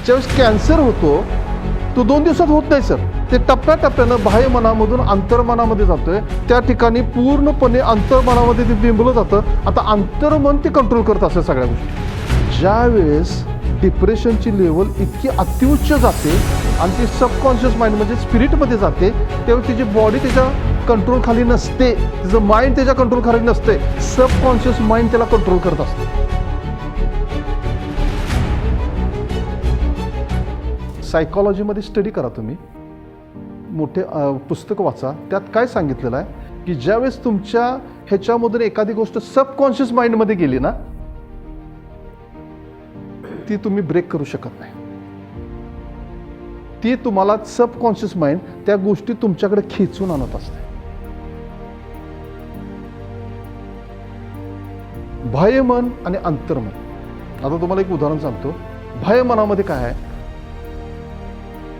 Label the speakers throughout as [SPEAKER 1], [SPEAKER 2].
[SPEAKER 1] ज्यावेळेस कॅन्सर होतो तो 2 दिवसात होत नाही सर. ते टप्प्याटप्प्यानं बाह्य मनामधून अंतर्मनामध्ये जातोय. त्या ठिकाणी पूर्णपणे अंतर्मनामध्ये ते बिंबलं जातं. आता अंतर्मन ते कंट्रोल करत असं सगळ्या गोष्टी. ज्यावेळेस डिप्रेशनची लेवल इतकी अतिउच्च जाते आणि ती सबकॉन्शियस माइंड म्हणजे स्पिरिटमध्ये जाते, त्यावेळी तिची बॉडी त्याच्या कंट्रोल खाली नसते, तिचं माइंड त्याच्या कंट्रोल खाली नसते, सबकॉन्शियस माइंड त्याला कंट्रोल करत असते. सायकॉलॉजीमध्ये स्टडी करा तुम्ही, मोठे पुस्तकं वाचा. त्यात काय सांगितलेलं आहे की ज्यावेळेस तुमच्या ह्याच्यामधून एखादी गोष्ट सबकॉन्शियस माइंडमध्ये गेली ना, ती तुम्ही ब्रेक करू शकत नाही. ती तुम्हाला सबकॉन्शियस माइंड त्या गोष्टी तुमच्याकडे खेचून आणत असते. बाह्यमन आणि अंतर्मन. आता तुम्हाला एक उदाहरण सांगतो. बाह्यमनामध्ये काय आहे,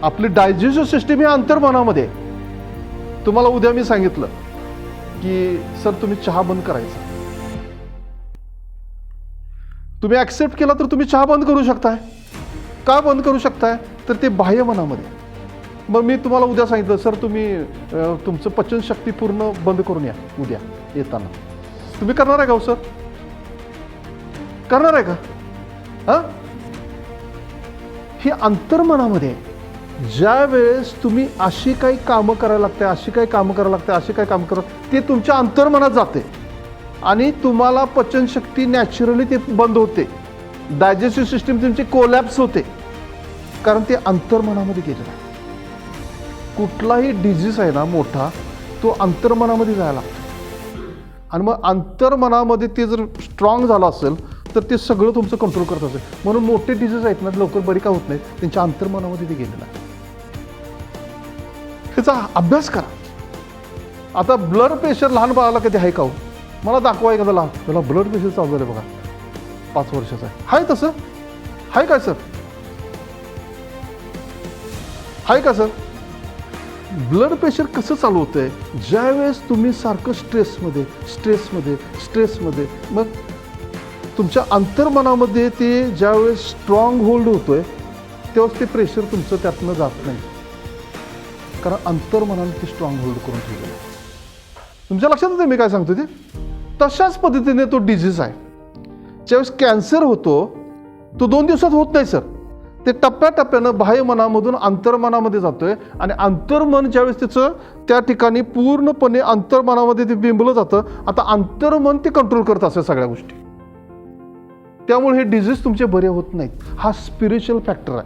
[SPEAKER 1] आपली डायजेस्टिव्ह सिस्टीम ही अंतर्मनामध्ये. तुम्हाला उद्या मी सांगितलं की सर तुम्ही चहा बंद करायचा, तुम्ही ॲक्सेप्ट केला तर तुम्ही चहा बंद करू शकताय. का बंद करू शकताय, तर ते बाह्यमनामध्ये. मग मी तुम्हाला उद्या सांगितलं सर तुम्ही तुमचं पचनशक्ती पूर्ण बंद करून या उद्या येताना. तुम्ही करणार आहे का सर? करणार आहे का? हां, ही अंतर्मनामध्ये. ज्या वेळेस तुम्ही अशी काही कामं करायला लागते, अशी काही कामं करायला लागते, अशी काही कामं करा, ते तुमच्या अंतर्मनात जाते आणि तुम्हाला पचनशक्ती नॅचरली ते बंद होते. डायजेस्टिव्ह सिस्टीम तुमची कोलॅप्स होते, कारण ते अंतर्मनामध्ये गेलेलं आहे. कुठलाही डिझीज आहे ना मोठा, तो अंतर्मनामध्ये जायला लागतो. आणि मग अंतर्मनामध्ये ते जर स्ट्रॉंग झालं असेल तर ते सगळं तुमचं कंट्रोल करत असेल. म्हणून मोठे डिझीज आहेत ना लवकर बरी का होत नाहीत, त्यांच्या अंतर्मनामध्ये ते गेलेलं आहे. ह्याचा अभ्यास करा. आता ब्लड प्रेशर लहान बाळाला कधी आहे का हो? मला दाखवा एखादा लहान, त्याला ब्लड प्रेशर चालू झालं बघा, 5 वर्षाचा आहे तसं आहे का सर? आहे का सर? ब्लड प्रेशर कसं चालू होतंय, ज्यावेळेस तुम्ही सारखं स्ट्रेसमध्ये, मग तुमच्या अंतर्मनामध्ये ते ज्यावेळेस स्ट्रॉंग होल्ड होतोय तेव्हाच ते प्रेशर तुमचं त्यातनं जात नाही, कारण अंतर्मनाने ते स्ट्रॉंग होल्ड करून ठेवलेलं आहे. तुमच्या लक्षात येतं मी काय सांगतो ते? तशाच पद्धतीने तो डिझीज आहे. ज्यावेळेस कॅन्सर होतो तो 2 दिवसात होत नाही सर. ते टप्प्याटप्प्यानं बाह्य मनामधून अंतर्मनामध्ये जातोय आणि अंतर्मन ज्यावेळेस त्याचं त्या ठिकाणी पूर्णपणे अंतर्मनामध्ये ते बिंबलं जातं. आता अंतर्मन ते कंट्रोल करत असं सगळ्या गोष्टी. त्यामुळे हे डिझीज तुमचे बरे होत नाहीत. हा स्पिरिच्युअल फॅक्टर आहे.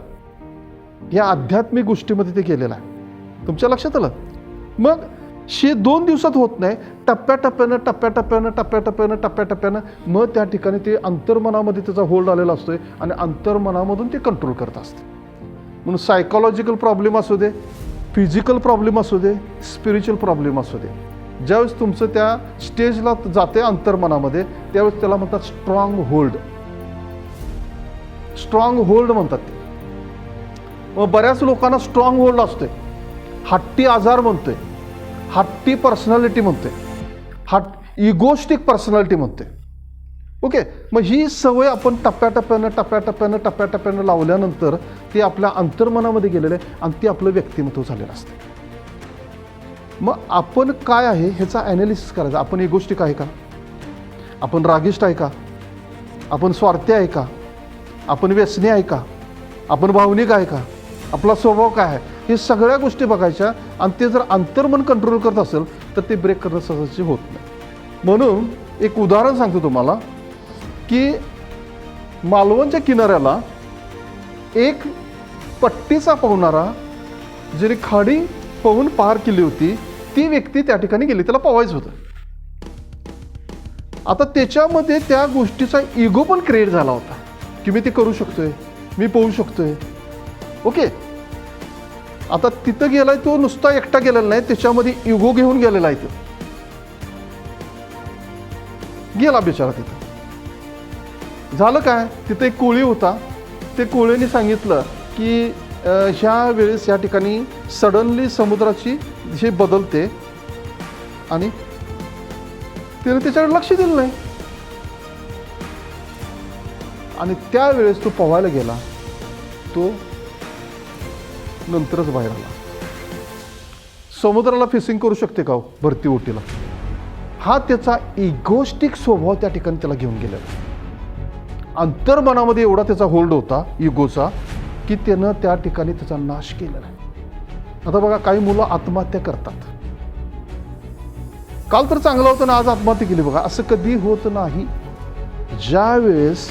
[SPEAKER 1] या आध्यात्मिक गोष्टीमध्ये ते केलेलं आहे. तुमच्या लक्षात आलं? मग 2 दिवसात होत नाही, टप्प्याटप्प्यानं मग त्या ठिकाणी ते अंतर्मनामध्ये त्याचा होल्ड आलेला असतोय आणि अंतर्मनामधून ते कंट्रोल करत असते. म्हणून सायकोलॉजिकल प्रॉब्लेम असू दे, फिजिकल प्रॉब्लेम असू दे, स्पिरिच्युअल प्रॉब्लेम असू दे, ज्यावेळेस तुमचं त्या स्टेजला जाते अंतर्मनामध्ये त्यावेळेस त्याला म्हणतात स्ट्रॉंग होल्ड म्हणतात ते. मग बऱ्याच लोकांना स्ट्रॉंग होल्ड असतोय, हट्टी आजार म्हणतोय, हट्टी पर्सनॅलिटी म्हणतोय, इगोस्टिक पर्सनॅलिटी म्हणतोय. ओके, मग ही सवय आपण टप्प्याटप्प्यानं लावल्यानंतर ते आपल्या अंतर्मनामध्ये गेलेलं आहे आणि ते आपलं व्यक्तिमत्व झालेलं असतं. मग आपण काय आहे ह्याचा ॲनालिसिस करायचा. आपण इगोस्टिक आहे का? आपण रागिष्ट आहे का? आपण स्वार्थी आहे का? आपण व्यसनी आहे का? आपण भावनिक आहे का? आपला स्वभाव काय आहे? हे सगळ्या गोष्टी बघायच्या आणि ते जर अंतर्मन कंट्रोल करत असेल तर ते ब्रेक करणं सहज होत नाही. म्हणून एक उदाहरण सांगतो तुम्हाला की मालवणच्या किनाऱ्याला एक पट्टीचा पोहणारा, ज्याने खाडी पोहून पार केली होती, ती व्यक्ती त्या ठिकाणी गेली. त्याला पोहायचं होतं. आता त्याच्यामध्ये त्या गोष्टीचा इगो पण क्रिएट झाला होता की मी ते करू शकतोय, मी पोहू शकतोय. ओके, आता तिथं गेलाय तो, नुसता एकटा गेलेला नाही, त्याच्यामध्ये इगो घेऊन गेलेला आहे. तो गेला बिचारा. तिथं झालं काय, तिथं एक कोळी होता. ते कोळीने सांगितलं की ह्या वेळेस या ठिकाणी सडनली समुद्राची दिशा बदलते आणि त्याने त्याच्याकडे लक्ष दिलं नाही आणि त्यावेळेस तो पोहायला गेला, तो नंतरच बाहेर आला. समुद्राला फिशिंग करू शकते का हो? भरती ओटीला. हा त्याचा इगोस्टिक स्वभाव त्या ठिकाणी त्याला घेऊन गेलेला. अंतर्मनामध्ये एवढा त्याचा होल्ड होता इगोचा की त्यानं त्या ठिकाणी त्याचा नाश केलेला आहे. आता बघा, काही मुलं आत्महत्या करतात. काल तर चांगलं होतं ना, आज आत्महत्या केली. बघा, असं कधी होत नाही. ज्या वेळेस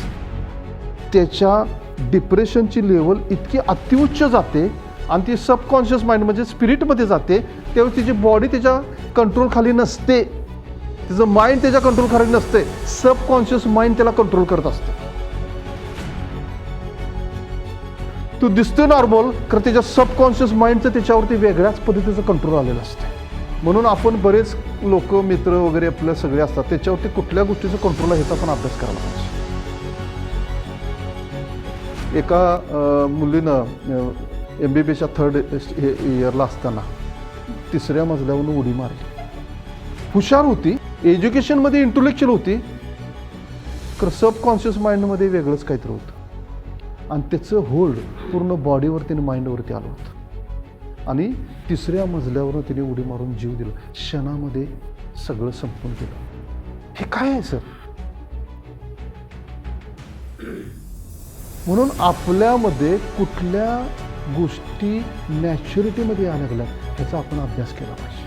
[SPEAKER 1] त्याच्या डिप्रेशनची लेवल इतकी अतिउच्च जाते आणि ती सबकॉन्शियस माइंड म्हणजे स्पिरिटमध्ये जाते, त्यावेळेस तिची बॉडी त्याच्या कंट्रोल खाली नसते, तिचं माइंड त्याच्या कंट्रोल खाली नसते, सबकॉन्शियस माइंड त्याला कंट्रोल करत असते. तू दिसतोय नॉर्मल, खरं त्याच्या सबकॉन्शियस माइंडचं त्याच्यावरती वेगळ्याच पद्धतीचं कंट्रोल आलेलं असते. म्हणून आपण बरेच लोक, मित्र वगैरे आपले सगळे असतात, त्याच्यावरती कुठल्या गोष्टीचं कंट्रोल आहे ह्याचा पण अभ्यास करायला पाहिजे. एका मुलीनं MBBSच्या 3rd इयरला असताना 3ऱ्या मजल्यावरून उडी मारली. हुशार होती, एज्युकेशनमध्ये इंटेलेक्च्युअल होती, तर सबकॉन्शियस माइंडमध्ये वेगळंच काहीतरी होतं आणि त्याचं होल्ड पूर्ण बॉडीवरती आणि माइंडवरती आलं होतं आणि 3ऱ्या मजल्यावरून तिने उडी मारून जीव दिला. क्षणामध्ये सगळं संपून गेलं. हे काय आहे सर? म्हणून आपल्यामध्ये कुठल्या गोष्टी मॅच्युरिटीमध्ये यायला लागल्या ह्याचा आपण अभ्यास केला पाहिजे.